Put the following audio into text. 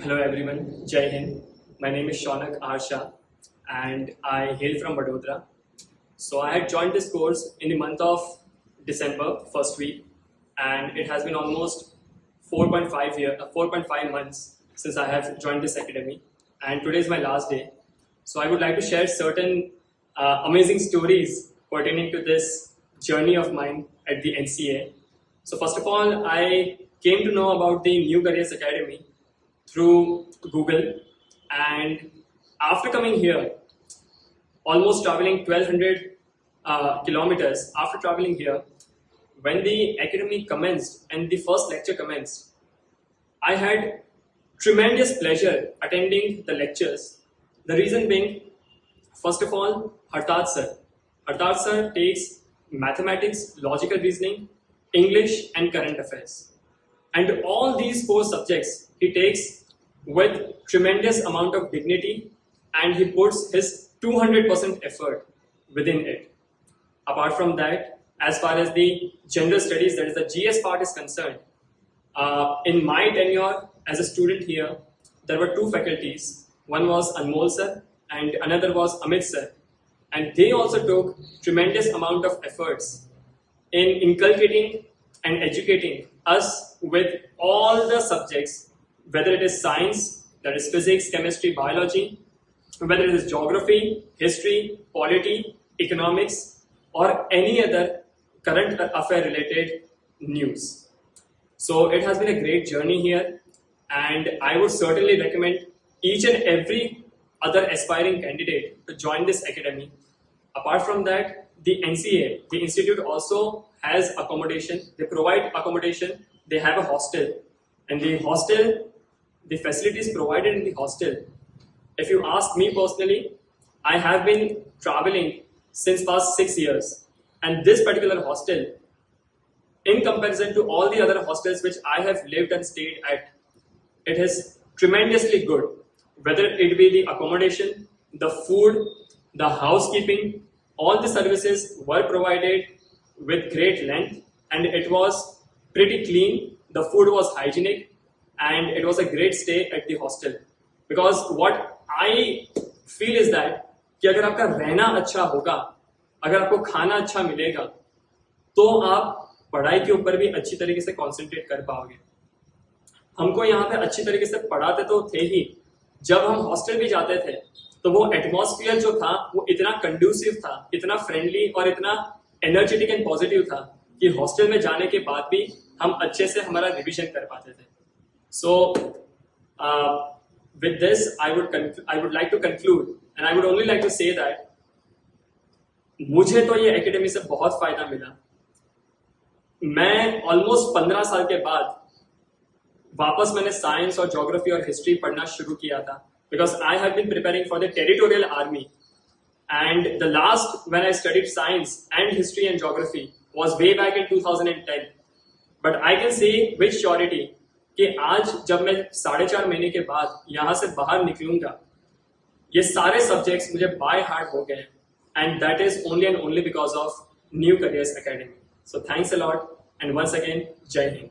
Hello everyone, Jai Hind. My name is Shaunak Arsha and I hail from Vadodara. So I had joined this course in the month of December, first week, and it has been almost 4.5 months since I have joined this academy, and today is my last day. So I would like to share certain amazing stories pertaining to this journey of mine at the NCA. So first of all, I came to know about the New Careers Academy through Google, and after coming here, almost traveling 1200 kilometers, after traveling here, when the academy commenced and the first lecture commenced, I had tremendous pleasure attending the lectures. The reason being, first of all, Hartaj sir. Hartaj sir takes mathematics, logical reasoning, English and current affairs. And all these four subjects he takes with tremendous amount of dignity, and he puts his 200% effort within it. Apart from that, as far as the general studies, that is the GS part is concerned, in my tenure as a student here, there were two faculties. One was Anmol sir and another was Amit sir. And they also took tremendous amount of efforts in inculcating and educating us with all the subjects, whether it is science, that is physics, chemistry, biology, whether it is geography, history, polity, economics, or any other current affair related news. So it has been a great journey here, and I would certainly recommend each and every other aspiring candidate to join this academy. Apart from that, the NCA, the institute also has accommodation. They provide accommodation. They have a hostel, and the hostel, the facilities provided in the hostel. If you ask me personally, I have been traveling since past 6 years, and this particular hostel, in comparison to all the other hostels which I have lived and stayed at, it is tremendously good. Whether it be the accommodation, the food, the housekeeping, all the services were provided with great length, and it was pretty clean. The food was hygienic, and it was a great stay at the hostel. Because what I feel is that कि अगर आपका रहना अच्छा होगा, अगर आपको खाना अच्छा मिलेगा, तो आप पढ़ाई के ऊपर भी अच्छी तरीके से कॉन्सेंट्रेट कर पाओगे. हमको यहाँ पे अच्छी तरीके से पढ़ाते तो थे ही, जब हम हॉस्टल भी जाते थे तो वो एटमॉस्फेयर जो था वो इतना कंड्यूसिव था, इतना फ्रेंडली और इतना एनर्जेटिक एंड पॉजिटिव था कि हॉस्टल में जाने के बाद भी हम अच्छे से हमारा रिवीजन कर पाते थे. सो with this, I would like to conclude, and I would only like to say that मुझे तो ये एकेडमी से बहुत फायदा मिला. मैं ऑलमोस्ट 15 साल के बाद वापस मैंने साइंस और ज्योग्राफी और हिस्ट्री पढ़ना शुरू किया था, because I have been preparing for the territorial army, and the last when I studied science and history and geography was way back in 2010. But I can say with surety कि आज जब मैं 4.5 महीने के बाद यहाँ से बाहर निकलूंगा, ये सारे सब्जेक्ट्स मुझे बाय हार्ट हो गए, and that is only and only because of New Careers Academy. So thanks a lot, and once again, Jai Hind.